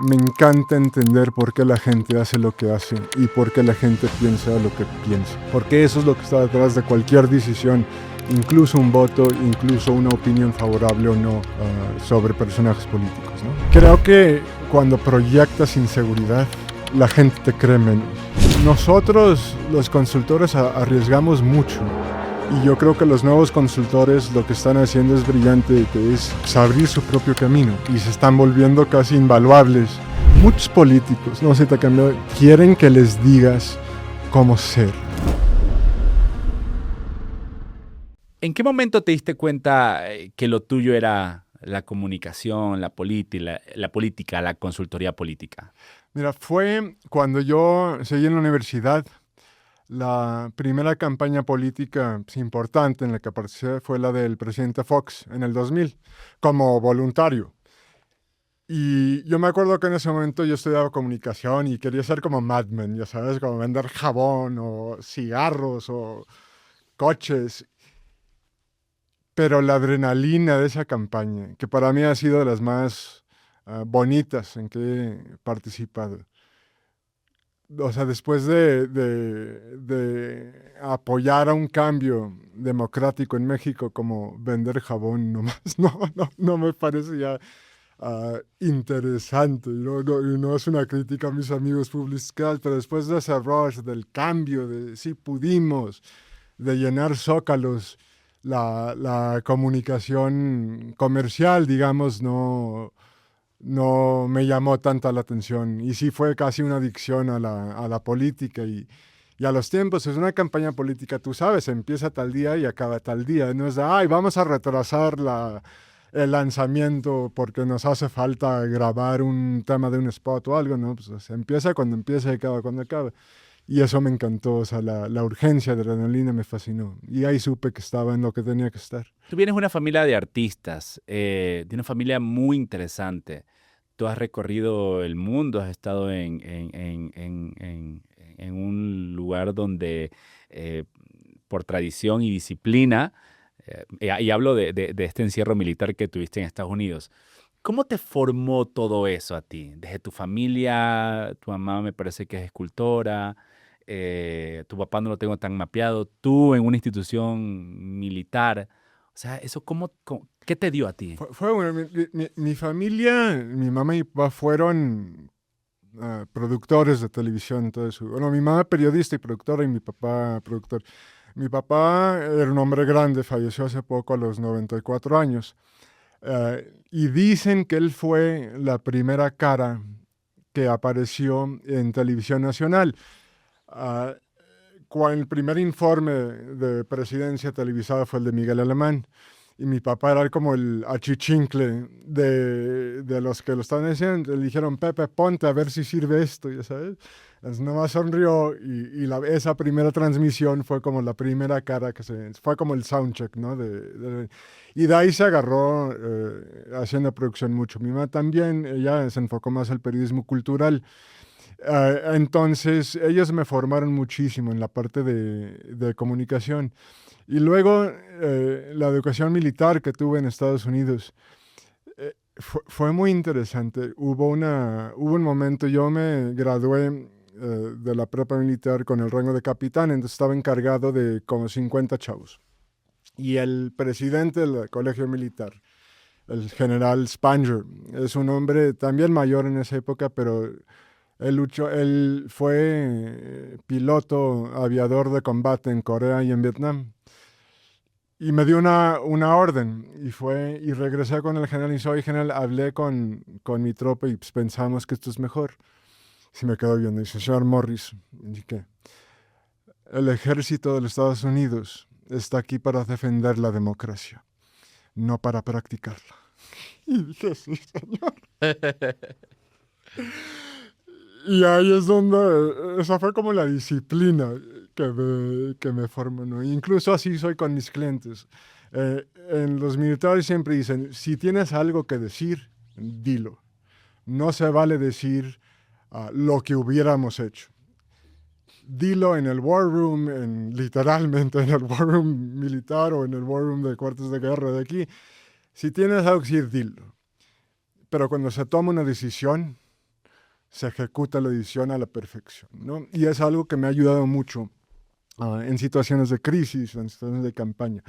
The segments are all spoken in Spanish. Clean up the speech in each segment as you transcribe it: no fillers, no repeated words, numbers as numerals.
me encanta entender por qué la gente hace lo que hace y por qué la gente piensa lo que piensa. Porque eso es lo que está detrás de cualquier decisión, incluso un voto, incluso una opinión favorable o no sobre personajes políticos, ¿no? Creo que cuando proyectas inseguridad, la gente te cree menos. Nosotros, los consultores, arriesgamos mucho. Y yo creo que los nuevos consultores lo que están haciendo es brillante, que es abrir su propio camino y se están volviendo casi invaluables. Muchos políticos, no sé, te cambió, quieren que les digas cómo ser. ¿En qué momento te diste cuenta que lo tuyo era la comunicación, la política, la consultoría política? Mira, fue cuando yo seguí en la universidad. La primera campaña política importante en la que participé fue la del presidente Fox en el 2000, como voluntario. Y yo me acuerdo que en ese momento yo estudiaba comunicación y quería ser como Mad Men, ya sabes, como vender jabón o cigarros o coches. Pero la adrenalina de esa campaña, que para mí ha sido de las más bonitas en que he participado. O sea, después de apoyar a un cambio democrático en México como vender jabón nomás, no me parece ya interesante. Y no es una crítica a mis amigos publicistas, pero después de ese rush del cambio, de sí pudimos, de llenar zócalos, la comunicación comercial, digamos, no me llamó tanta la atención. Y sí fue casi una adicción a la política y a los tiempos. Es una campaña política, tú sabes, empieza tal día y acaba tal día. No es de, ay, vamos a retrasar el lanzamiento porque nos hace falta grabar un tema de un spot o algo, ¿no? Pues empieza cuando empieza y acaba cuando acaba. Y eso me encantó, o sea, la urgencia de la adrenalina me fascinó. Y ahí supe que estaba en lo que tenía que estar. Tú vienes de una familia de artistas, de una familia muy interesante. Tú has recorrido el mundo, has estado en un lugar donde por tradición y disciplina, y hablo de este encierro militar que tuviste en Estados Unidos. ¿Cómo te formó todo eso a ti? Desde tu familia, tu mamá me parece que es escultora, tu papá no lo tengo tan mapeado, tú en una institución militar. O sea, eso ¿qué te dio a ti? Fue bueno, mi familia, mi mamá y mi papá fueron productores de televisión, todo eso. Bueno, mi mamá periodista y productora y mi papá productor. Mi papá era un hombre grande, falleció hace poco a los 94 años. Y dicen que él fue la primera cara que apareció en televisión nacional. Uh, el primer informe de presidencia televisada fue el de Miguel Alemán. Y mi papá era como el achichincle de los que lo estaban haciendo. Le dijeron, Pepe, ponte a ver si sirve esto, ya sabes. Entonces nomás sonrió y esa primera transmisión fue como la primera cara fue como el soundcheck, ¿no? Y de ahí se agarró haciendo producción mucho. Mi mamá también, ella se enfocó más al periodismo cultural. Entonces, ellos me formaron muchísimo en la parte de comunicación. Y luego, la educación militar que tuve en Estados Unidos fue muy interesante. Hubo un momento, yo me gradué de la prepa militar con el rango de capitán, entonces estaba encargado de como 50 chavos. Y el presidente del colegio militar, el general Spanger, es un hombre también mayor en esa época, pero él fue piloto aviador de combate en Corea y en Vietnam. Y me dio una orden y regresé con el general y soy general, hablé con mi tropa y pues, pensamos que esto es mejor. Se me quedó viendo y dice, señor Morris, ¿qué? El ejército de los Estados Unidos está aquí para defender la democracia, no para practicarla. Y dije, sí, señor. Y ahí es donde, esa fue como la disciplina que me formó, ¿no? Incluso así soy con mis clientes. En los militares siempre dicen, si tienes algo que decir, dilo. No se vale decir lo que hubiéramos hecho. Dilo en el war room, literalmente en el war room militar o en el war room de cuartos de guerra de aquí. Si tienes algo que decir, dilo. Pero cuando se toma una decisión, se ejecuta la edición a la perfección, ¿no? Y es algo que me ha ayudado mucho en situaciones de crisis, en situaciones de campaña.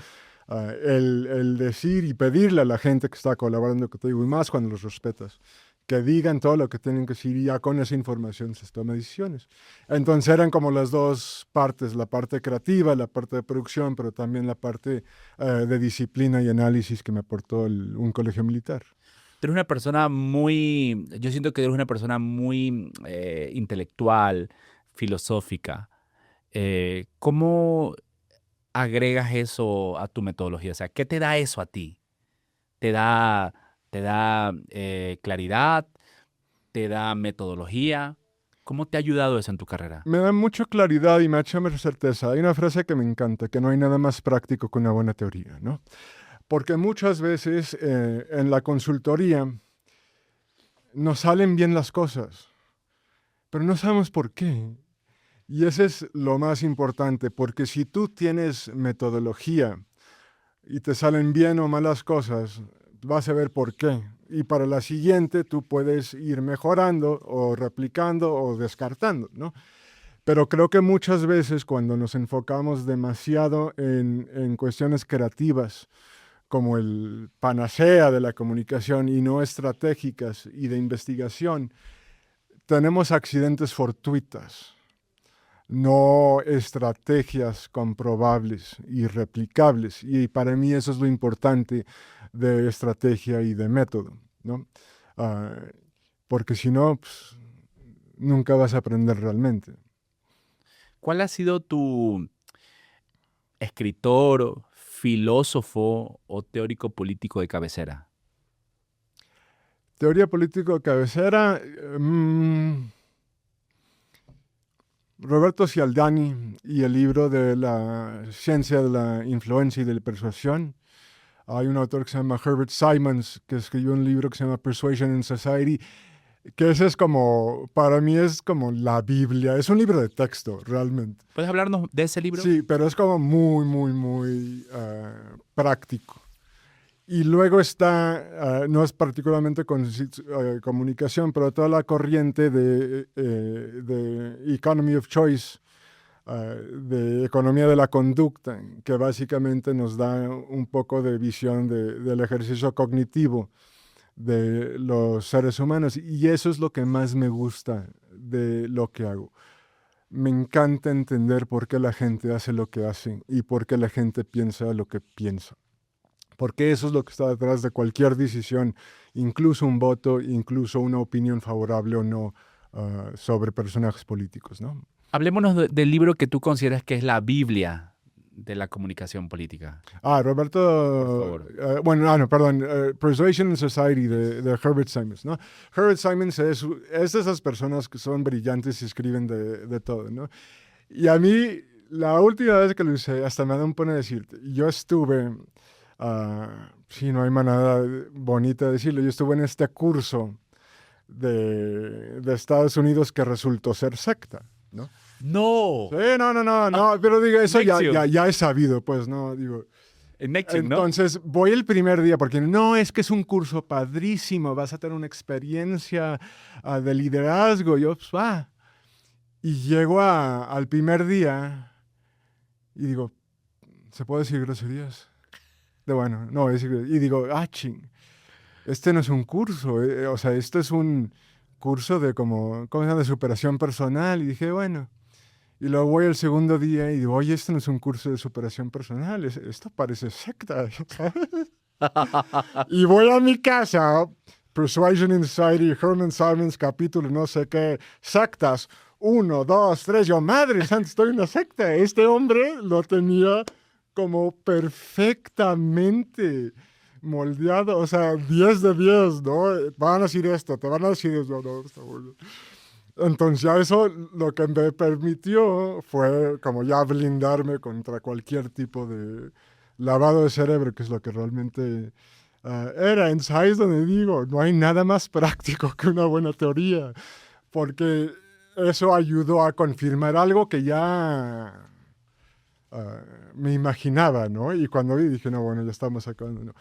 El decir y pedirle a la gente que está colaborando contigo, y más cuando los respetas, que digan todo lo que tienen que decir y ya con esa información se toman decisiones. Entonces eran como las dos partes, la parte creativa, la parte de producción, pero también la parte de disciplina y análisis que me aportó un colegio militar. Tú eres una persona muy, yo siento que eres una persona muy intelectual, filosófica. ¿Cómo agregas eso a tu metodología? O sea, ¿qué te da eso a ti? ¿Te da claridad? ¿Te da metodología? ¿Cómo te ha ayudado eso en tu carrera? Me da mucha claridad y me ha hecho más certeza. Hay una frase que me encanta, que no hay nada más práctico que una buena teoría, ¿no? Porque muchas veces en la consultoría nos salen bien las cosas, pero no sabemos por qué. Y eso es lo más importante, porque si tú tienes metodología y te salen bien o malas cosas, vas a ver por qué. Y para la siguiente tú puedes ir mejorando o replicando o descartando, ¿no? Pero creo que muchas veces cuando nos enfocamos demasiado en cuestiones creativas, como el panacea de la comunicación y no estratégicas y de investigación, tenemos accidentes fortuitas, no estrategias comprobables y replicables. Y para mí eso es lo importante de estrategia y de método, ¿no? Ah, porque si no, pues, nunca vas a aprender realmente. ¿Cuál ha sido tu escritor, filósofo o teórico político de cabecera? Teoría política de cabecera, Roberto Cialdini y el libro de la ciencia de la influencia y de la persuasión. Hay un autor que se llama Herbert Simons, que escribió un libro que se llama Persuasion in Society, que ese es como, para mí es como la Biblia, es un libro de texto, realmente. ¿Puedes hablarnos de ese libro? Sí, pero es como muy, muy, muy práctico. Y luego está, no es particularmente con comunicación, pero toda la corriente de Economy of Choice, de economía de la conducta, que básicamente nos da un poco de visión del ejercicio cognitivo de los seres humanos. Y eso es lo que más me gusta de lo que hago. Me encanta entender por qué la gente hace lo que hace y por qué la gente piensa lo que piensa. Porque eso es lo que está detrás de cualquier decisión, incluso un voto, incluso una opinión favorable o no sobre personajes políticos, ¿no? Hablémonos del libro que tú consideras que es la Biblia de la comunicación política. Roberto, Por favor. no, perdón, Persuasion in Society de Herbert Simons, ¿no? Herbert Simons es de esas personas que son brillantes y escriben de todo, ¿no? Y a mí, la última vez que lo usé, hasta me da un pena decirte, yo estuve, sí, no hay manera bonita de decirlo, yo estuve en este curso de Estados Unidos que resultó ser secta, ¿no? No. Sí, no, pero digo, eso Nexium. ya es sabido, pues, ¿no? Digo, En Nexium, ¿no? entonces voy el primer día, porque no, es que es un curso padrísimo, vas a tener una experiencia de liderazgo, yo, pues, va. Y llego al primer día y digo, ¿se puede decir groserías? Bueno, no, y digo, ching, este no es un curso, o sea, esto es un curso de ¿cómo se llama? De superación personal. Y dije, bueno. Y luego voy el segundo día y digo, oye, esto no es un curso de superación personal, esto parece secta. Y voy a mi casa, Persuasion in Society, Herman Simons, capítulo no sé qué, sectas, 1, 2, 3, yo, madre santa, estoy en una secta. Este hombre lo tenía como perfectamente moldeado, o sea, 10 de 10, ¿no? Van a decir esto, te van a decir eso, no, está bueno. Entonces ya eso lo que me permitió fue como ya blindarme contra cualquier tipo de lavado de cerebro, que es lo que realmente era. Entonces ahí es donde digo, no hay nada más práctico que una buena teoría, porque eso ayudó a confirmar algo que ya me imaginaba, ¿no? Y cuando vi dije, no, bueno, ya estamos acabando, ¿no?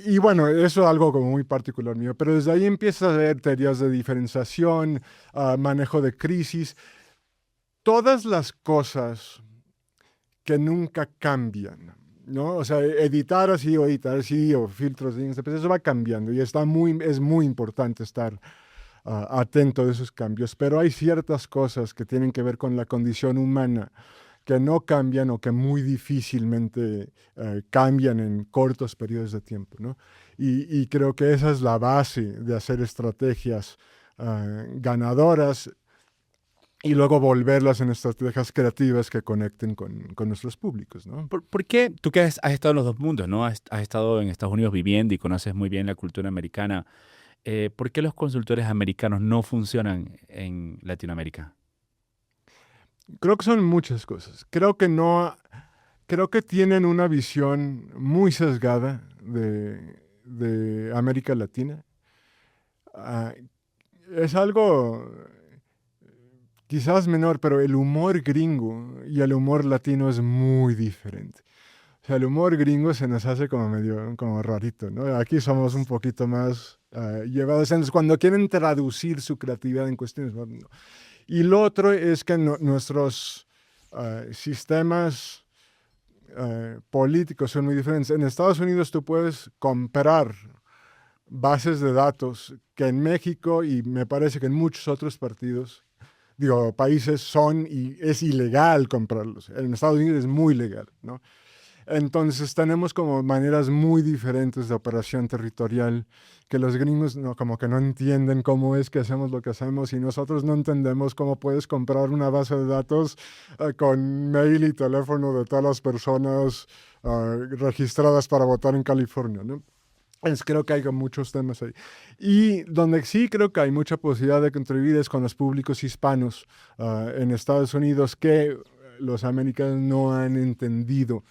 Y bueno, eso es algo como muy particular mío, pero desde ahí empiezas a ver teorías de diferenciación, manejo de crisis, todas las cosas que nunca cambian, ¿no? O sea, editar así, o filtros, pues eso va cambiando y es muy importante estar atento de esos cambios, pero hay ciertas cosas que tienen que ver con la condición humana que no cambian o que muy difícilmente cambian en cortos periodos de tiempo, ¿no? Y creo que esa es la base de hacer estrategias ganadoras y luego volverlas en estrategias creativas que conecten con nuestros públicos, ¿no? ¿Por qué tú que has estado en los dos mundos, ¿no? Has estado en Estados Unidos viviendo y conoces muy bien la cultura americana? ¿Por qué los consultores americanos no funcionan en Latinoamérica? Creo que son muchas cosas. Creo que tienen una visión muy sesgada de América Latina. Ah, es algo quizás menor, pero el humor gringo y el humor latino es muy diferente. O sea, el humor gringo se nos hace como medio como rarito, ¿no? Aquí somos un poquito más llevados. Entonces, cuando quieren traducir su creatividad en cuestiones, no. Y lo otro es que nuestros sistemas políticos son muy diferentes. En Estados Unidos tú puedes comprar bases de datos que en México y me parece que en muchos otros países son y es ilegal comprarlos. En Estados Unidos es muy legal, ¿no? Entonces tenemos como maneras muy diferentes de operación territorial que los gringos no, como que no entienden cómo es que hacemos lo que hacemos y nosotros no entendemos cómo puedes comprar una base de datos con mail y teléfono de todas las personas registradas para votar en California, ¿no? Creo que hay muchos temas ahí. Y donde sí creo que hay mucha posibilidad de contribuir es con los públicos hispanos en Estados Unidos que los americanos no han entendido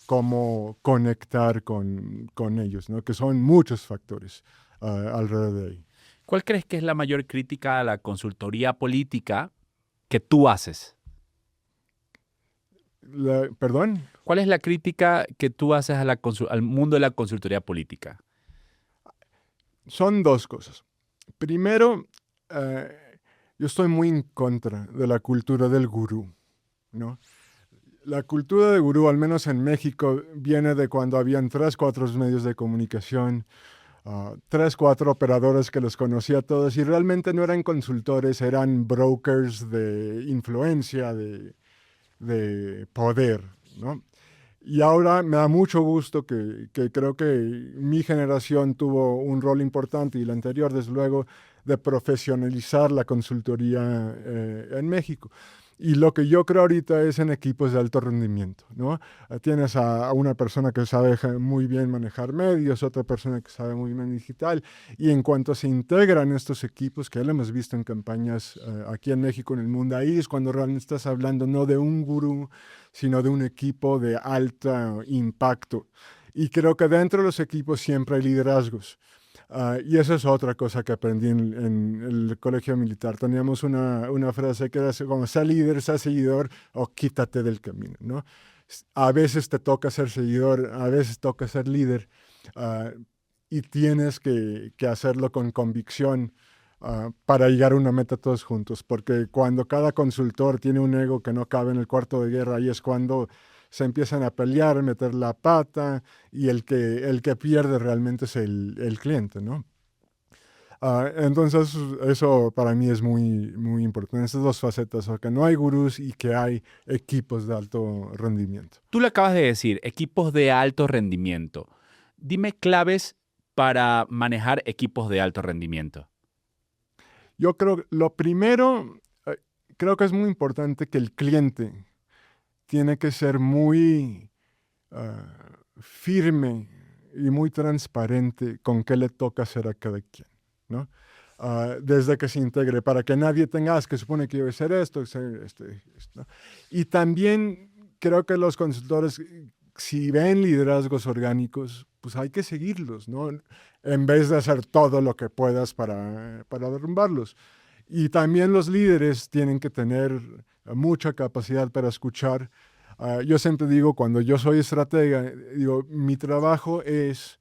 cómo conectar con ellos, ¿no? Que son muchos factores alrededor de ahí. ¿Cuál crees que es la mayor crítica a la consultoría política que tú haces? ¿Perdón? ¿Cuál es la crítica que tú haces a al mundo de la consultoría política? Son dos cosas. Primero, yo estoy muy en contra de la cultura del gurú, ¿no? La cultura de gurú, al menos en México, viene de cuando habían 3, 4 medios de comunicación, 3, 4 operadores que los conocía a todos y realmente no eran consultores, eran brokers de influencia, de poder, ¿no? Y ahora me da mucho gusto que creo que mi generación tuvo un rol importante y la anterior, desde luego, de profesionalizar la consultoría en México. Y lo que yo creo ahorita es en equipos de alto rendimiento, ¿no? Tienes a una persona que sabe muy bien manejar medios, otra persona que sabe muy bien digital, y en cuanto se integran estos equipos, que ya lo hemos visto en campañas aquí en México, en el mundo, ahí es cuando realmente estás hablando no de un gurú, sino de un equipo de alto impacto. Y creo que dentro de los equipos siempre hay liderazgos. Y esa es otra cosa que aprendí en el colegio militar. Teníamos una frase que era como, sé líder, sé seguidor o quítate del camino, ¿no? A veces te toca ser seguidor, a veces toca ser líder y tienes que hacerlo con convicción para llegar a una meta todos juntos, porque cuando cada consultor tiene un ego que no cabe en el cuarto de guerra, ahí es cuando se empiezan a pelear, meter la pata y el que pierde realmente es el cliente, ¿no? Entonces eso para mí es muy, muy importante, esas dos facetas, que no hay gurús y que hay equipos de alto rendimiento. Tú le acabas de decir, equipos de alto rendimiento. Dime claves para manejar equipos de alto rendimiento. Yo creo, lo primero, creo que es muy importante que el cliente tiene que ser muy firme y muy transparente con qué le toca hacer a cada quien, ¿no? Desde que se integre, para que nadie tenga, que supone que yo voy a hacer esto, esto, ¿no? Y también creo que los consultores, si ven liderazgos orgánicos, pues hay que seguirlos, ¿no? En vez de hacer todo lo que puedas para derrumbarlos. Y también los líderes tienen que tener mucha capacidad para escuchar. Yo siempre digo, cuando yo soy estratega, digo, mi trabajo es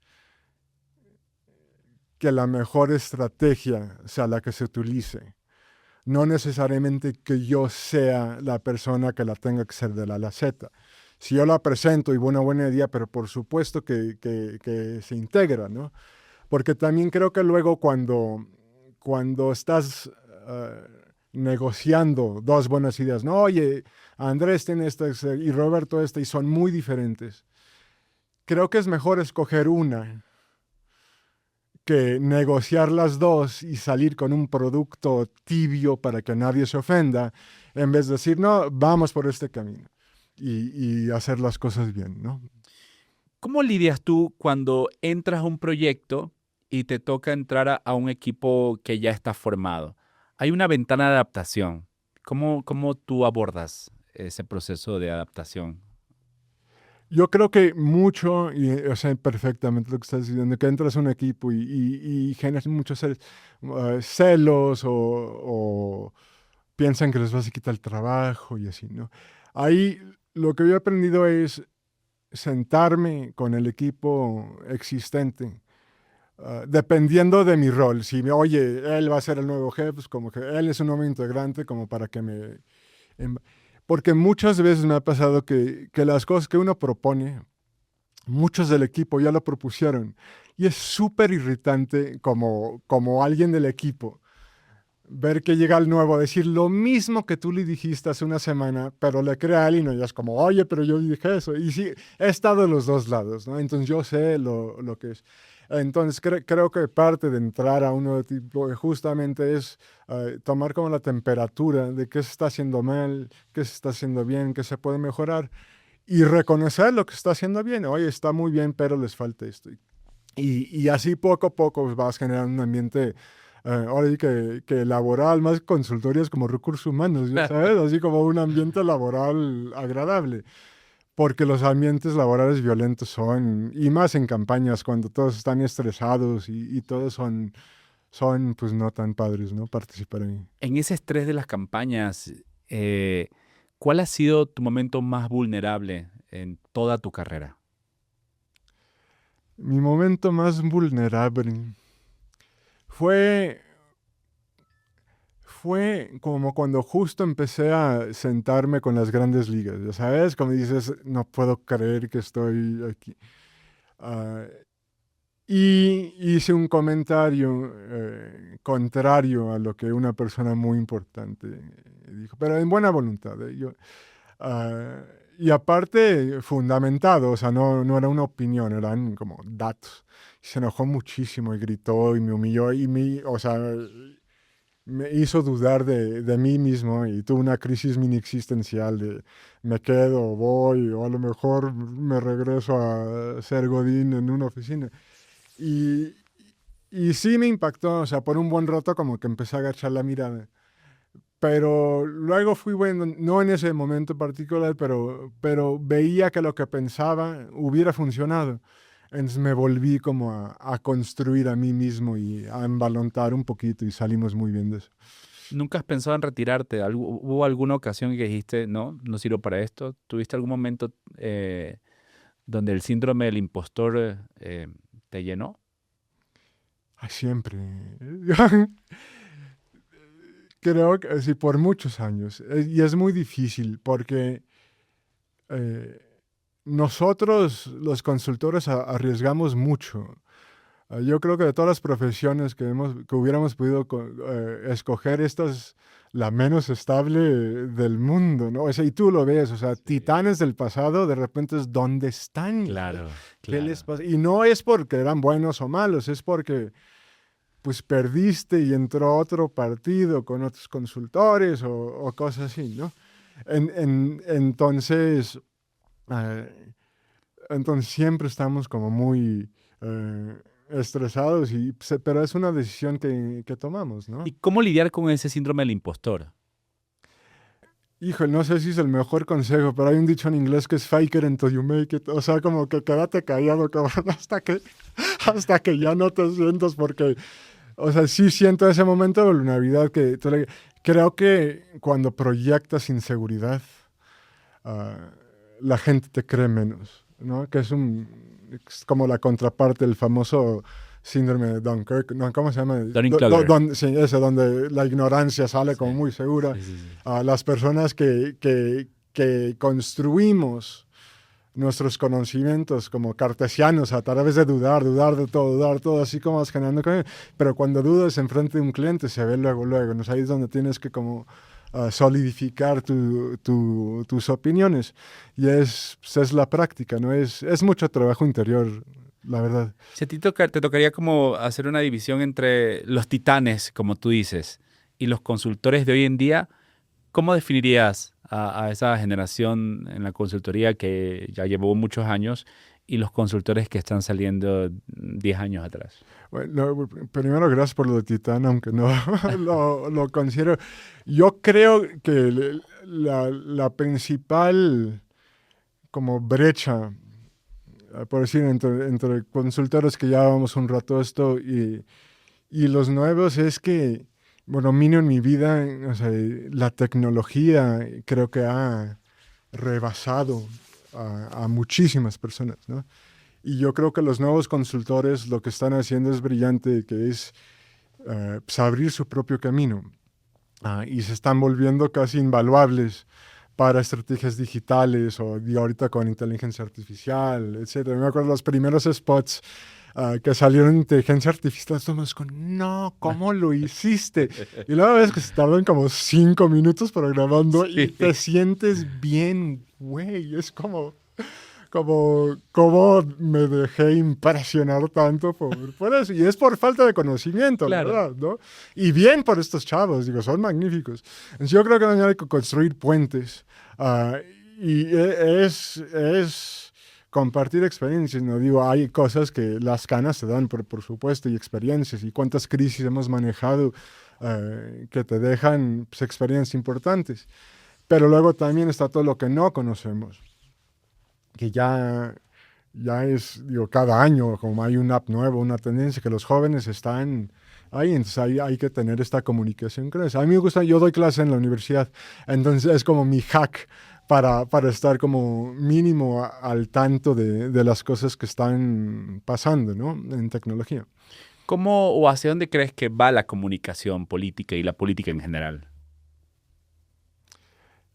que la mejor estrategia sea la que se utilice. No necesariamente que yo sea la persona que la tenga que ser de la A a la Z. Si yo la presento y una buena idea, pero por supuesto que se integra, ¿no? Porque también creo que luego cuando estás negociando dos buenas ideas, no, oye, Andrés tiene esta y Roberto esta y son muy diferentes. Creo que es mejor escoger una que negociar las dos y salir con un producto tibio para que nadie se ofenda, en vez de decir, no, vamos por este camino y hacer las cosas bien, ¿no? ¿Cómo lidias tú cuando entras a un proyecto y te toca entrar a un equipo que ya está formado? Hay una ventana de adaptación. ¿Cómo tú abordas ese proceso de adaptación? Yo creo que mucho, y o sea, perfectamente lo que estás diciendo, que entras a un equipo y generas muchos celos o piensan que les vas a quitar el trabajo y así, ¿no? Ahí lo que yo he aprendido es sentarme con el equipo existente, dependiendo de mi rol. Si me, oye, él va a ser el nuevo jefe, pues como que él es un nuevo integrante, como para que me... Porque muchas veces me ha pasado que las cosas que uno propone, muchos del equipo ya lo propusieron. Y es súper irritante como alguien del equipo ver que llega el nuevo, decir lo mismo que tú le dijiste hace una semana, pero le crea a él y no, ya es como, oye, pero yo dije eso. Y sí, he estado en los dos lados, ¿no? Entonces yo sé lo que es. Entonces creo que parte de entrar a uno de tipo justamente es tomar como la temperatura de qué se está haciendo mal, qué se está haciendo bien, qué se puede mejorar y reconocer lo que está haciendo bien. Oye, está muy bien, pero les falta esto. Y así poco a poco vas generando un ambiente ahora sí que laboral, más consultorias como recursos humanos, ¿ya ¿sabes? Así como un ambiente laboral agradable. Porque los ambientes laborales violentos son, y más en campañas, cuando todos están estresados y todos son, pues no tan padres, ¿no? Participar ahí. En ese estrés de las campañas, ¿cuál ha sido tu momento más vulnerable en toda tu carrera? Mi momento más vulnerable fue, fue como cuando justo empecé a sentarme con las grandes ligas, ya sabes, como dices, no puedo creer que estoy aquí. Ah, y hice un comentario contrario a lo que una persona muy importante dijo, pero en buena voluntad. Ah, y aparte, fundamentado, o sea, no era una opinión, eran como datos. Se enojó muchísimo y gritó y me humilló o sea, me hizo dudar de mí mismo y tuve una crisis mini existencial de me quedo, voy, o a lo mejor me regreso a ser Godín en una oficina. Y, y sí me impactó, o sea, por un buen rato como que empecé a agachar la mirada. Pero luego fui bueno, no en ese momento particular, pero veía que lo que pensaba hubiera funcionado. Entonces me volví como a construir a mí mismo y a embalontar un poquito y salimos muy bien de eso. ¿Nunca has pensado en retirarte? ¿Hubo alguna ocasión que dijiste, no, no sirvo para esto? ¿Tuviste algún momento donde el síndrome del impostor te llenó? Ay, siempre. Creo que sí, por muchos años. Y es muy difícil porque eh, nosotros, los consultores, arriesgamos mucho. Yo creo que de todas las profesiones que hubiéramos podido escoger, esta es la menos estable del mundo, ¿no? O sea, y tú lo ves, o sea, Sí. titanes del pasado, de repente es ¿dónde están? Claro, ¿Qué les claro. pasa? Y no es porque eran buenos o malos, es porque pues perdiste y entró otro partido con otros consultores o cosas así, ¿no? Entonces, eh, entonces siempre estamos como muy estresados, pero es una decisión que tomamos, ¿Y ¿no? cómo lidiar con ese síndrome del impostor? Híjole, no sé si es el mejor consejo, pero hay un dicho en inglés que es fake it until you make it. O sea, como que quédate callado, cabrón, hasta que ya no te sientas, porque, o sea, sí siento ese momento de vulnerabilidad creo que cuando proyectas inseguridad, ah, la gente te cree menos, ¿no? Que es como la contraparte del famoso síndrome de Dunkirk, no, ¿cómo se llama? Dunning-Kruger. Sí, ese, donde la ignorancia sale Sí, como muy segura. sí, sí, sí. Las personas que construimos nuestros conocimientos como cartesianos a través de dudar de todo, así como vas generando. Pero cuando dudas enfrente de un cliente se ve luego, luego. ¿No? Ahí es donde tienes que como solidificar tus opiniones. Y pues, es la práctica, ¿no? Es mucho trabajo interior, la verdad. Si a ti te tocaría como hacer una división entre los titanes, como tú dices, y los consultores de hoy en día, ¿cómo definirías a esa generación en la consultoría que ya llevó muchos años y los consultores que están saliendo 10 años atrás? Bueno, primero, gracias por lo de Titán, aunque no lo considero. Yo creo que la principal como brecha, por decir, entre consultores que ya llevamos un rato esto y los nuevos es que, bueno, mínimo en mi vida, o sea, la tecnología creo que ha rebasado a muchísimas personas, ¿no? Y yo creo que los nuevos consultores lo que están haciendo es brillante, que es pues abrir su propio camino. Y se están volviendo casi invaluables para estrategias digitales o y ahorita con inteligencia artificial, etcétera. Me acuerdo los primeros spots que salieron en inteligencia artificial, todos con, no, ¿cómo lo hiciste? Y luego ves que se tardan como 5 minutos programando y Sí, te sientes bien, güey. Es como me dejé impresionar tanto por eso. Y es por falta de conocimiento, la claro. verdad, ¿no? Y bien por estos chavos, digo, son magníficos. Entonces, yo creo que hay que construir puentes. ah, y es compartir experiencias, ¿no? Digo, hay cosas que las canas te dan, por supuesto, y experiencias. Y cuántas crisis hemos manejado que te dejan pues, experiencias importantes. Pero luego también está todo lo que no conocemos que ya es, digo, cada año, como hay una app nueva, una tendencia, que los jóvenes están ahí, entonces hay que tener esta comunicación, ¿crees? A mí me gusta, yo doy clase en la universidad, entonces es como mi hack para estar como mínimo al tanto de las cosas que están pasando, ¿no? En tecnología. ¿Cómo o hacia dónde crees que va la comunicación política y la política en general?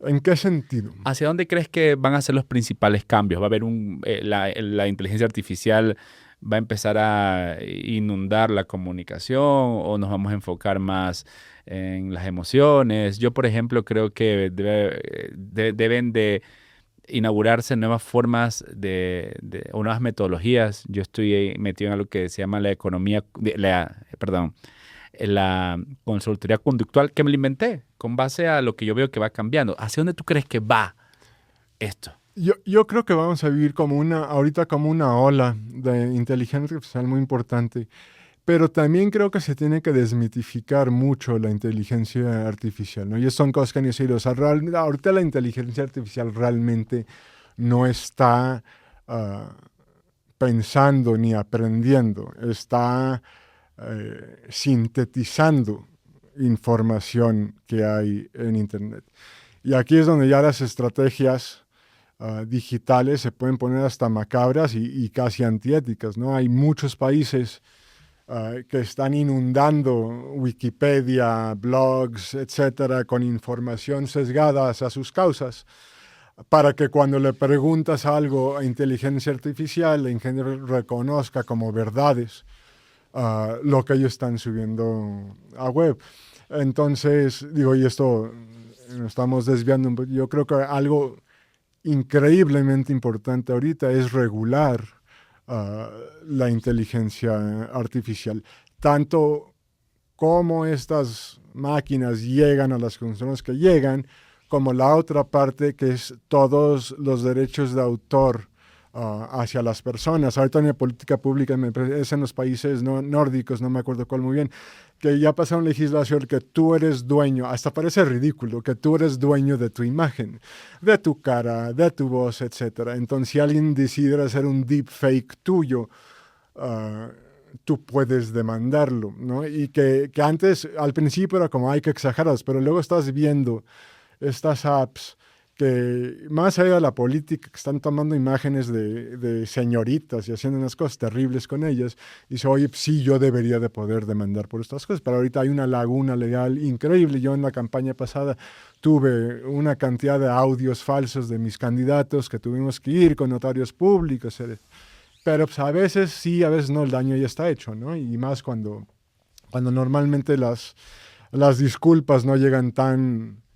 ¿En qué sentido? ¿Hacia dónde crees que van a ser los principales cambios? ¿Va a haber la inteligencia artificial va a empezar a inundar la comunicación o nos vamos a enfocar más en las emociones? Yo, por ejemplo, creo que deben de inaugurarse nuevas formas o nuevas metodologías. Yo estoy metido en algo que se llama la economía, perdón, la consultoría conductual que me la inventé con base a lo que yo veo que va cambiando. ¿Hacia dónde tú crees que va esto? Yo creo que vamos a vivir ahorita como una ola de inteligencia artificial muy importante, pero también creo que se tiene que desmitificar mucho la inteligencia artificial, ¿no? Y eso son cosas que han ido. O sea, ahorita la inteligencia artificial realmente no está pensando ni aprendiendo, está sintetizando información que hay en Internet. Y aquí es donde ya las estrategias digitales se pueden poner hasta macabras y casi antiéticas, ¿no? Hay muchos países que están inundando Wikipedia, blogs, etcétera, con información sesgada hacia sus causas, para que cuando le preguntas algo a inteligencia artificial, la inteligencia reconozca como verdades lo que ellos están subiendo a web. Entonces, digo, y esto nos estamos desviando un poco, yo creo que algo increíblemente importante ahorita es regular la inteligencia artificial, tanto cómo estas máquinas llegan a las personas que llegan, como la otra parte que es todos los derechos de autor hacia las personas. Ahorita en la política pública es en los países nórdicos, no me acuerdo cuál muy bien, que ya pasaron legislación que tú eres dueño, hasta parece ridículo, que tú eres dueño de tu imagen, de tu cara, de tu voz, etc. Entonces, si alguien decide hacer un deepfake tuyo, tú puedes demandarlo, ¿no? Y que antes, al principio era como, hay que exagerar, pero luego estás viendo estas apps que más allá de la política, que están tomando imágenes de señoritas y haciendo unas cosas terribles con ellas, dice, oye, sí, yo debería de poder demandar por estas cosas, pero ahorita hay una laguna legal increíble. Yo en la campaña pasada tuve una cantidad de audios falsos de mis candidatos que tuvimos que ir con notarios públicos, pero pues, a veces sí, a veces no, el daño ya está hecho, ¿no? Y más cuando normalmente las disculpas no llegan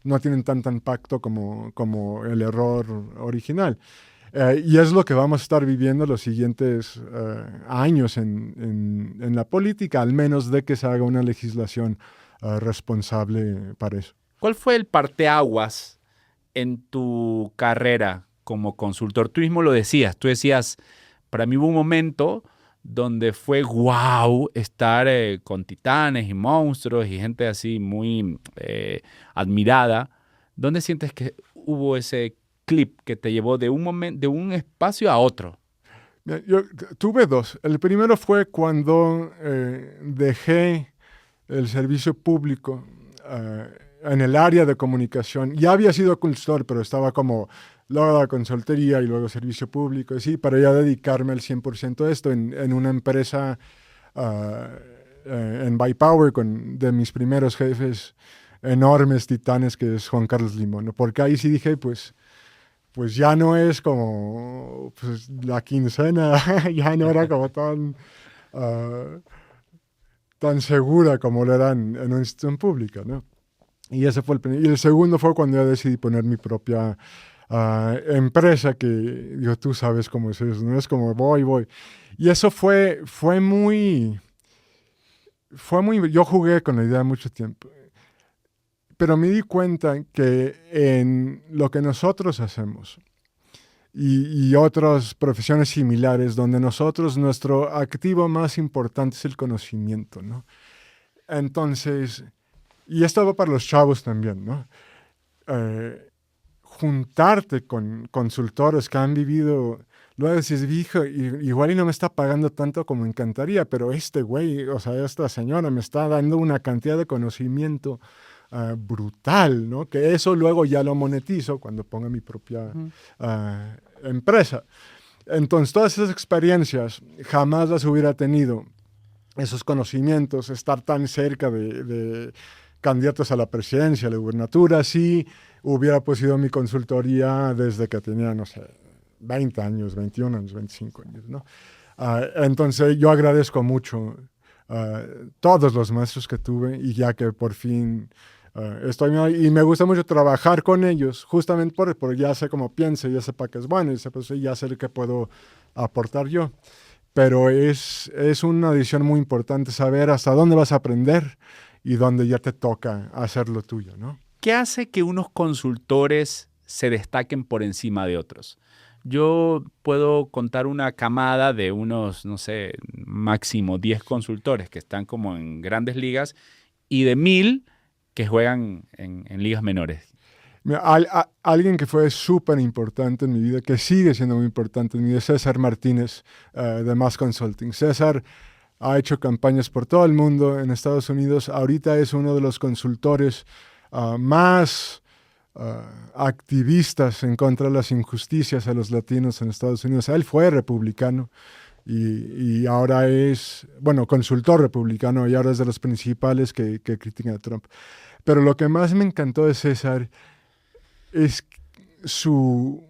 no tienen tanto impacto como el error original. Y es lo que vamos a estar viviendo los siguientes años en la política, al menos de que se haga una legislación responsable para eso. ¿Cuál fue el parteaguas en tu carrera como consultor? Tú mismo lo decías, para mí hubo un momento donde fue wow estar con titanes y monstruos y gente así muy admirada. ¿Dónde sientes que hubo ese clip que te llevó de un espacio a otro? Mira, yo tuve dos. El primero fue cuando dejé el servicio público en el área de comunicación. Ya había sido consultor, pero estaba como luego la consultoría y luego servicio público, sí, para ya dedicarme al 100% a esto en una empresa en Bypower de mis primeros jefes enormes titanes, que es Juan Carlos Limón, ¿no? Porque ahí sí dije, pues ya no es como pues, la quincena, ya no era como tan segura como lo era en una institución pública, ¿no? Y ese fue el primero. Y el segundo fue cuando yo decidí poner mi propia empresa, que digo, tú sabes cómo es eso, no es como voy. Y eso fue muy, yo jugué con la idea mucho tiempo, pero me di cuenta que en lo que nosotros hacemos y otras profesiones similares, donde nuestro activo más importante es el conocimiento, ¿no? Entonces, y esto va para los chavos también, ¿no? Juntarte con consultores que han vivido, luego dices, hijo, igual y no me está pagando tanto como me encantaría, pero este güey, o sea, esta señora me está dando una cantidad de conocimiento brutal, ¿no? Que eso luego ya lo monetizo cuando ponga mi propia empresa. Entonces, todas esas experiencias jamás las hubiera tenido, esos conocimientos, estar tan cerca de candidatos a la presidencia, a la gubernatura, sí hubiera pues sido mi consultoría desde que tenía, no sé, 20 años, 21 años, 25 años, ¿no? Entonces yo agradezco mucho todos los maestros que tuve y ya que por fin y me gusta mucho trabajar con ellos, justamente porque ya sé cómo piensa, ya sé para qué es bueno, ya sé qué puedo aportar yo. Pero es una decisión muy importante saber hasta dónde vas a aprender y dónde ya te toca hacer lo tuyo, ¿no? ¿Qué hace que unos consultores se destaquen por encima de otros? Yo puedo contar una camada de unos, no sé, máximo 10 consultores que están como en grandes ligas y de 1000 que juegan en ligas menores. Mira, alguien que fue súper importante en mi vida, que sigue siendo muy importante en mi vida, es César Martínez, de Mass Consulting. César ha hecho campañas por todo el mundo en Estados Unidos. Ahorita es uno de los consultores más activistas en contra de las injusticias a los latinos en Estados Unidos. Él fue republicano y ahora es, bueno, consultor republicano y ahora es de los principales que critican a Trump. Pero lo que más me encantó de César es su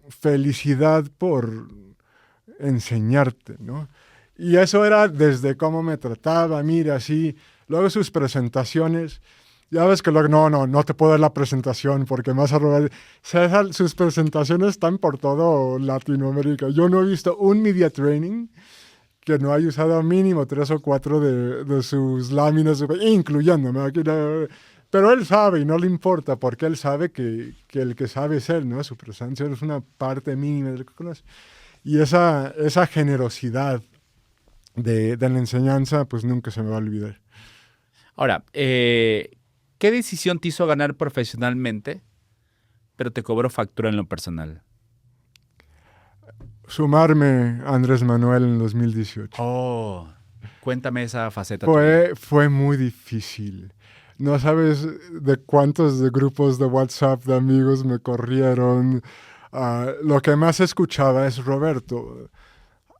felicidad por enseñarte, ¿no? Y eso era desde cómo me trataba, mira, así. Luego sus presentaciones, ya ves que luego, no te puedo dar la presentación porque me vas a robar. César, sus presentaciones están por todo Latinoamérica. Yo no he visto un media training que no haya usado mínimo 3 o 4 de sus láminas, incluyéndome. Pero él sabe y no le importa porque él sabe que el que sabe es él, ¿no? Su presencia es una parte mínima de lo que conoce. Y esa generosidad de la enseñanza, pues nunca se me va a olvidar. Ahora, ¿qué decisión te hizo ganar profesionalmente, pero te cobró factura en lo personal? Sumarme a Andrés Manuel en 2018. Oh, cuéntame esa faceta tuya. Fue muy difícil. No sabes de cuántos de grupos de WhatsApp de amigos me corrieron. Lo que más escuchaba es Roberto.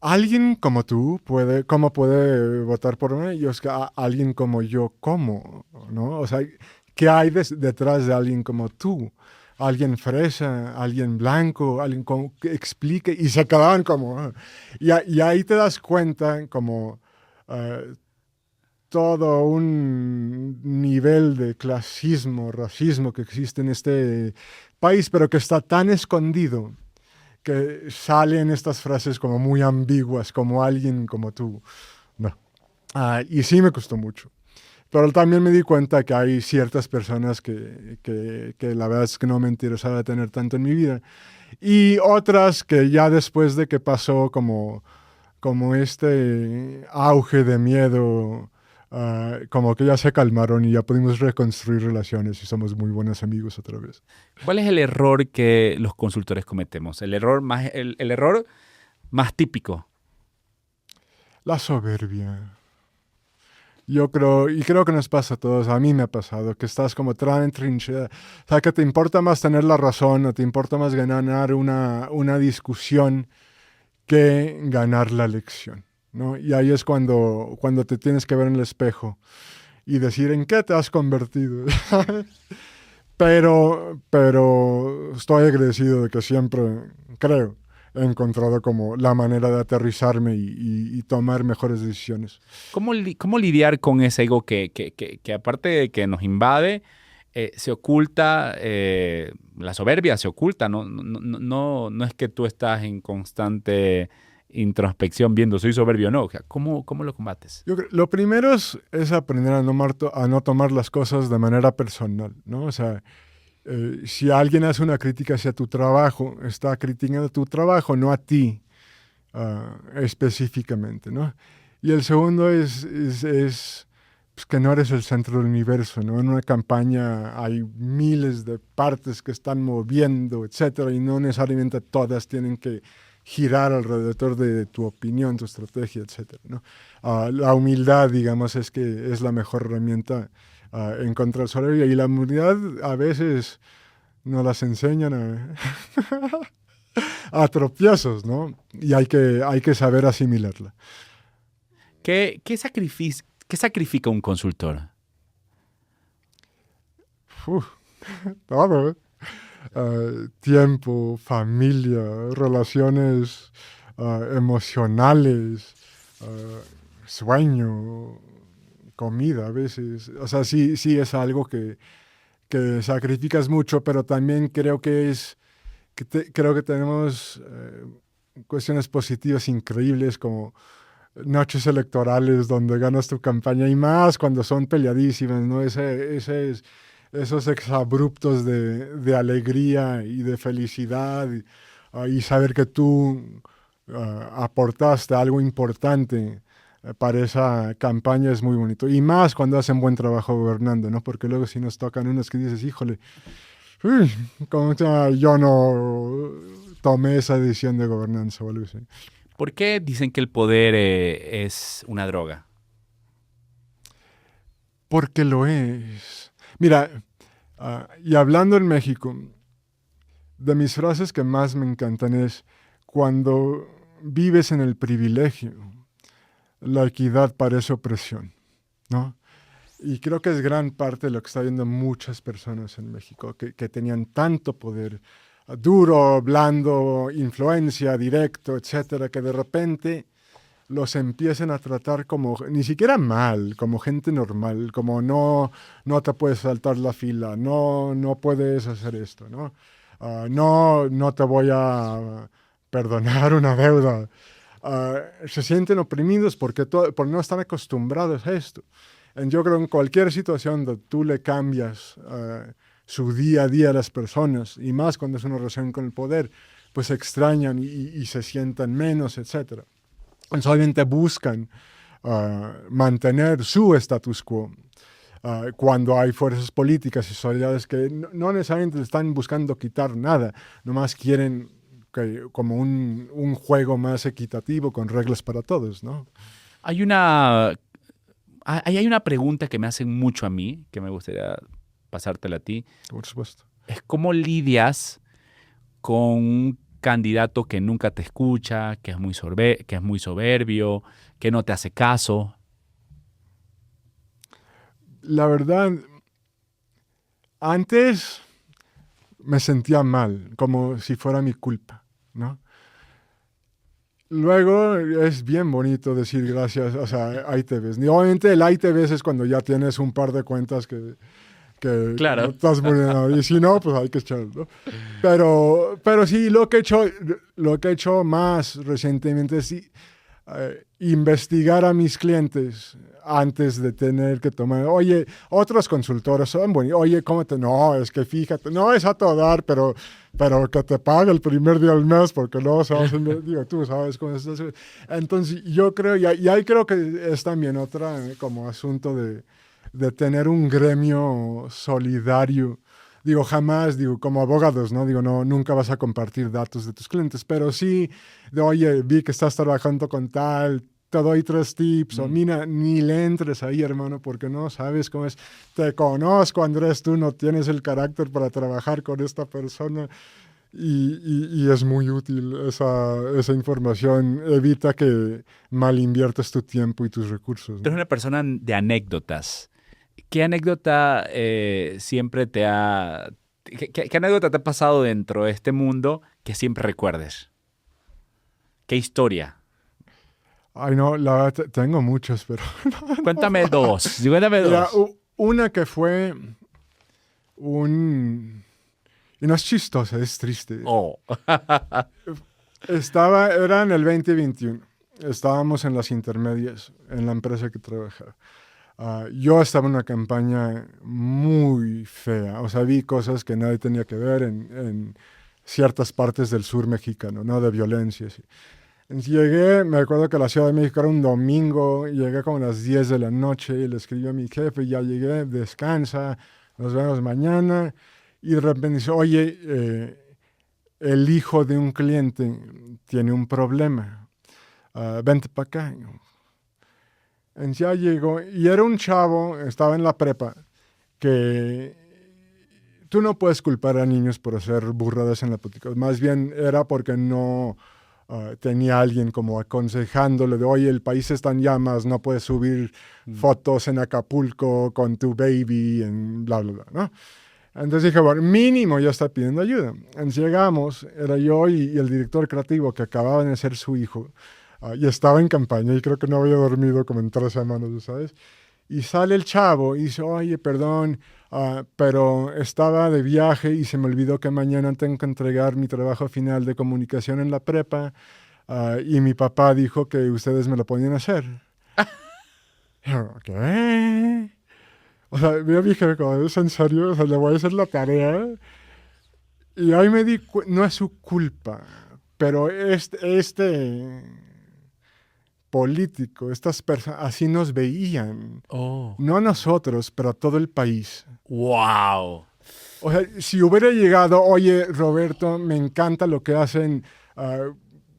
Alguien como tú ¿cómo puede votar por mí? Yo es que alguien como yo, ¿cómo? ¿No? O sea, ¿qué hay detrás de alguien como tú? Alguien fresa, alguien blanco, alguien que explique, y se quedaban como... Y ahí te das cuenta como todo un nivel de clasismo, racismo que existe en este país, pero que está tan escondido que salen estas frases como muy ambiguas, como alguien como tú. No. Y sí me costó mucho. Pero también me di cuenta que hay ciertas personas que la verdad es que no me interesaba tener tanto en mi vida. Y otras que ya después de que pasó como este auge de miedo, como que ya se calmaron y ya pudimos reconstruir relaciones y somos muy buenos amigos otra vez. ¿Cuál es el error que los consultores cometemos? El error más típico. La soberbia. Yo creo, y creo que nos pasa a todos, a mí me ha pasado, que estás como tan entrinchada, o sea, que te importa más tener la razón o te importa más ganar una discusión que ganar la lección, ¿no? Y ahí es cuando te tienes que ver en el espejo y decir en qué te has convertido. Pero estoy agradecido de que siempre, creo, he encontrado como la manera de aterrizarme y tomar mejores decisiones. ¿Cómo lidiar con ese ego que aparte de que nos invade, se oculta, la soberbia se oculta? No es que tú estás en constante introspección viendo soy soberbio o no. O sea, ¿cómo lo combates? Lo primero es aprender a no tomar las cosas de manera personal, ¿no? O sea, si alguien hace una crítica hacia tu trabajo, está criticando tu trabajo, no a ti específicamente, ¿no? Y el segundo es pues, que no eres el centro del universo, ¿no? En una campaña hay miles de partes que están moviendo, etcétera, y no necesariamente todas tienen que girar alrededor de tu opinión, tu estrategia, etcétera, ¿no? La humildad, digamos, es que es la mejor herramienta en contra del soberbia, y la humildad a veces nos las enseñan a tropiezos, ¿no? Y hay que saber asimilarla. ¿Qué sacrifica un consultor? Uf, todo, ¿eh? Tiempo, familia, relaciones emocionales, sueño, comida a veces. O sea, sí es algo que sacrificas mucho, pero también creo creo que tenemos cuestiones positivas increíbles como noches electorales donde ganas tu campaña y más cuando son peleadísimas, ¿no? Esos exabruptos de alegría y de felicidad y saber que tú aportaste algo importante para esa campaña es muy bonito. Y más cuando hacen buen trabajo gobernando, ¿no? Porque luego si nos tocan unos que dices, híjole, uy, como que yo no tomé esa decisión de gobernanza o algo así. ¿Por qué dicen que el poder es una droga? Porque lo es. Mira, y hablando en México, de mis frases que más me encantan es, cuando vives en el privilegio, la equidad parece opresión, ¿no? Y creo que es gran parte de lo que está viendo muchas personas en México, que tenían tanto poder, duro, blando, influencia, directo, etcétera, que de repente los empiecen a tratar como, ni siquiera mal, como gente normal, como no te puedes saltar la fila, no puedes hacer esto, ¿no? No te voy a perdonar una deuda. Se sienten oprimidos porque no están acostumbrados a esto. Yo creo que en cualquier situación donde tú le cambias su día a día a las personas, y más cuando es una relación con el poder, pues se extrañan y se sientan menos, etcétera. Solamente buscan mantener su status quo cuando hay fuerzas políticas y sociedades que no necesariamente están buscando quitar nada, nomás quieren como un juego más equitativo con reglas para todos, ¿no? Hay una ahí hay una pregunta que me hacen mucho a mí, que me gustaría pasártela a ti. Por supuesto. Es cómo lidias con un candidato que nunca te escucha, que es muy soberbio, que no te hace caso. La verdad, antes me sentía mal, como si fuera mi culpa, ¿no? Luego es bien bonito decir gracias, o sea, ahí te ves. Y obviamente el ahí te ves es cuando ya tienes un par de cuentas que no Claro. estás muriendo. Y si no, pues hay que echar, ¿no? Pero sí, lo que he hecho más recientemente es investigar a mis clientes antes de tener que tomar, oye, otros consultores son buenos, oye, ¿cómo te? No, es que fíjate, no es a todo dar, pero que te pague el primer día del mes, porque luego se va a hacer, digo, tú sabes cómo es eso. Entonces, yo creo, y ahí creo que es también otra como asunto de tener un gremio solidario. Digo, jamás, digo, como abogados, ¿no? Digo, no, nunca vas a compartir datos de tus clientes, pero sí, de, oye, vi que estás trabajando con tal, te doy 3 tips, o mira, ni le entres ahí, hermano, porque no sabes cómo es. Te conozco, Andrés, tú no tienes el carácter para trabajar con esta persona. Y es muy útil esa información. Evita que mal inviertas tu tiempo y tus recursos, Tú eres ¿no? una persona de anécdotas. ¿Qué anécdota siempre te ha... ¿Qué anécdota te ha pasado dentro de este mundo que siempre recuerdes? ¿Qué historia? Ay, no, la verdad, tengo muchos, pero Cuéntame dos. Cuéntame mira, dos. una que fue un... Y no es chistosa, es triste. Oh. Era en el 2021. Estábamos en las intermedias, en la empresa que trabajaba. Yo estaba en una campaña muy fea. O sea, vi cosas que nadie tenía que ver en ciertas partes del sur mexicano, ¿no? De violencia, sí. Entonces llegué, me acuerdo que la Ciudad de México era un domingo, llegué como a las 10 de la noche y le escribí a mi jefe, ya llegué, descansa, nos vemos mañana. Y de repente dice, oye, el hijo de un cliente tiene un problema, vente para acá. Entonces ya llegó, y era un chavo, estaba en la prepa, que tú no puedes culpar a niños por hacer burradas en la política, más bien era porque no tenía alguien como aconsejándole de, oye, el país está en llamas, no puedes subir fotos en Acapulco con tu baby, en bla, bla, bla, ¿no? Entonces dije, bueno, mínimo ya está pidiendo ayuda. Entonces llegamos, era yo y el director creativo que acababa de ser su hijo, y estaba en campaña y creo que no había dormido como en 3 semanas, ¿sabes? Y sale el chavo y dice, oye, perdón, pero estaba de viaje y se me olvidó que mañana tengo que entregar mi trabajo final de comunicación en la prepa, y mi papá dijo que ustedes me lo podían hacer. Y yo, ¿qué? O sea, yo dije, ¿es en serio? O sea, le voy a hacer la tarea. Y ahí me di cuenta, no es su culpa, pero este político, estas personas, así nos veían. Oh. No a nosotros, pero a todo el país. Wow. O sea, si hubiera llegado, oye, Roberto, me encanta lo que hacen,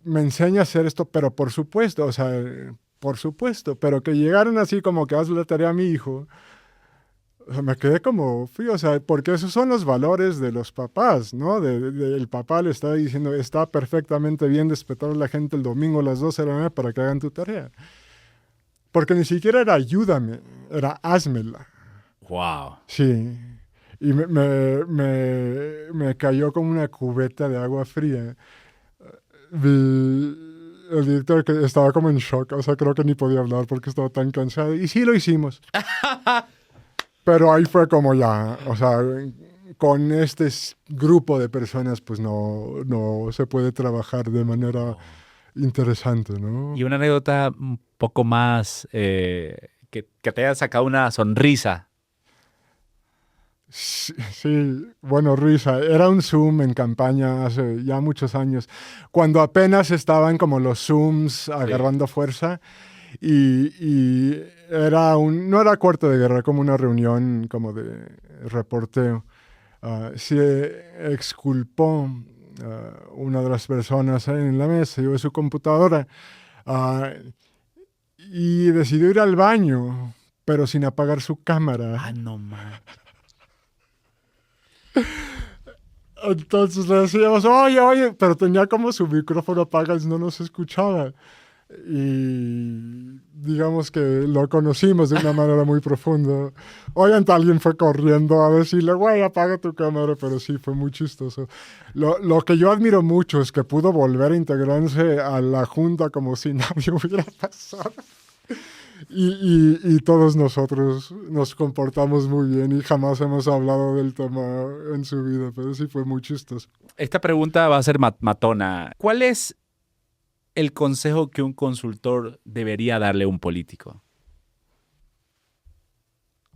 me enseña a hacer esto, pero por supuesto, o sea, por supuesto, pero que llegaran así como que haz la tarea a mi hijo. O sea, me quedé como frío, o sea, porque esos son los valores de los papás, ¿no? El papá le está diciendo, está perfectamente bien despertar a la gente el domingo a las 12 de la noche para que hagan tu tarea. Porque ni siquiera era ayúdame, era házmela. Wow. Sí. Y me cayó como una cubeta de agua fría. El director que estaba como en shock, o sea, creo que ni podía hablar porque estaba tan cansado. Y sí lo hicimos. Pero ahí fue como ya, o sea, con este grupo de personas pues no se puede trabajar de manera interesante, ¿no? Y una anécdota un poco más que te haya sacado una sonrisa. Sí, sí, bueno, risa. Era un Zoom en campaña hace ya muchos años, cuando apenas estaban como los Zooms agarrando fuerza y no era cuarto de guerra, como una reunión como de reporteo. Se exculpó una de las personas en la mesa, llevó su computadora, y decidió ir al baño, pero sin apagar su cámara. Ah, no, man. Entonces le decíamos, oye, pero tenía como su micrófono apagado y no nos escuchaba. Y digamos que lo conocimos de una manera muy profunda. Obviamente alguien fue corriendo a decirle, güey, apaga tu cámara, pero sí, fue muy chistoso. Lo que yo admiro mucho es que pudo volver a integrarse a la junta como si nada hubiera pasado. Y todos nosotros nos comportamos muy bien y jamás hemos hablado del tema en su vida, pero sí fue muy chistoso. Esta pregunta va a ser matona. ¿Cuál es el consejo que un consultor debería darle a un político?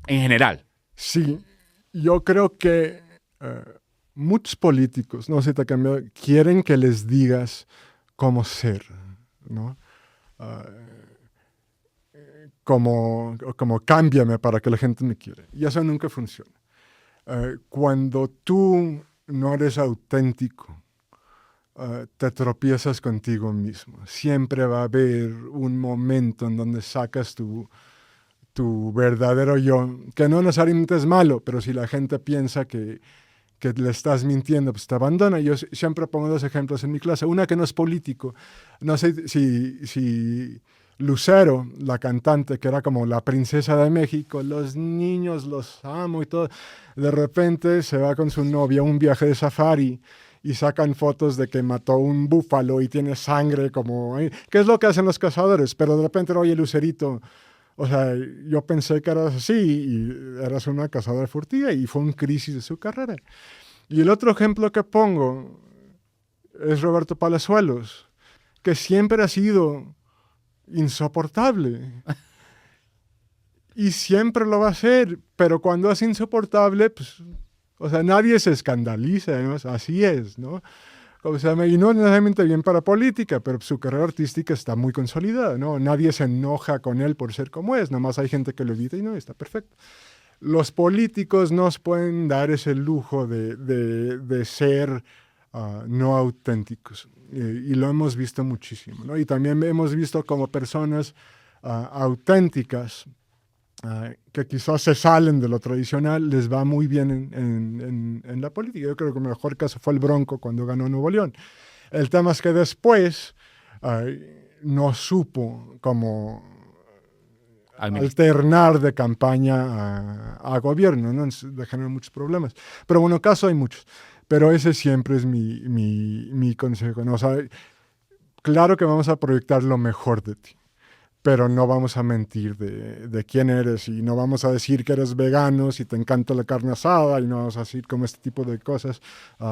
En general. Sí, yo creo que muchos políticos, no sé, te cambió, quieren que les digas cómo ser, ¿no? Ah, como cámbiame para que la gente me quiera. Y eso nunca funciona. Cuando tú no eres auténtico, te tropiezas contigo mismo. Siempre va a haber un momento en donde sacas tu verdadero yo, que no necesariamente es malo, pero si la gente piensa que le estás mintiendo, pues te abandona. Yo siempre pongo dos ejemplos en mi clase. Una que no es político. No sé si Lucero, la cantante, que era como la princesa de México, los niños los amo y todo, de repente se va con su novia a un viaje de safari y sacan fotos de que mató un búfalo y tiene sangre como... ¿Qué es lo que hacen los cazadores? Pero de repente, oye, Lucerito, o sea, yo pensé que eras así y eras una cazadora furtiva y fue un crisis de su carrera. Y el otro ejemplo que pongo es Roberto Palazuelos, que siempre ha sido insoportable y siempre lo va a ser, pero cuando es insoportable, pues, o sea, nadie se escandaliza, ¿no? Así es, ¿no? O sea, y no necesariamente bien para política, pero su carrera artística está muy consolidada, ¿no? Nadie se enoja con él por ser como es, nada más hay gente que lo evita y no, está perfecto. Los políticos nos pueden dar ese lujo de ser no auténticos, y lo hemos visto muchísimo, ¿no? Y también hemos visto como personas auténticas, que quizás se salen de lo tradicional, les va muy bien en la política. Yo creo que el mejor caso fue el Bronco cuando ganó Nuevo León. El tema es que después no supo cómo alternar de campaña a gobierno, ¿no? Generó muchos problemas. Pero bueno, caso hay muchos. Pero ese siempre es mi consejo, ¿no? O sea, claro que vamos a proyectar lo mejor de ti, pero no vamos a mentir de quién eres y no vamos a decir que eres vegano si te encanta la carne asada y no vamos a decir como este tipo de cosas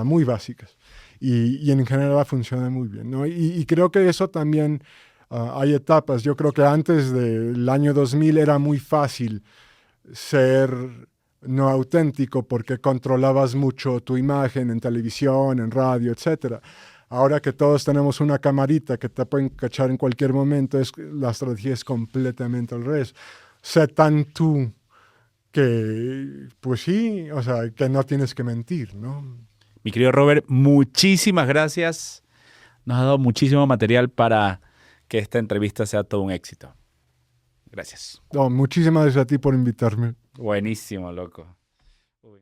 muy básicas. Y en general funciona muy bien, ¿no? Y creo que eso también hay etapas. Yo creo que antes del año 2000 era muy fácil ser no auténtico porque controlabas mucho tu imagen en televisión, en radio, etcétera. Ahora que todos tenemos una camarita que te pueden cachar en cualquier momento, la estrategia es completamente al revés. Sé tan tú que, pues sí, o sea, que no tienes que mentir, ¿no? Mi querido Robert, muchísimas gracias. Nos ha dado muchísimo material para que esta entrevista sea todo un éxito. Gracias. No, muchísimas gracias a ti por invitarme. Buenísimo, loco.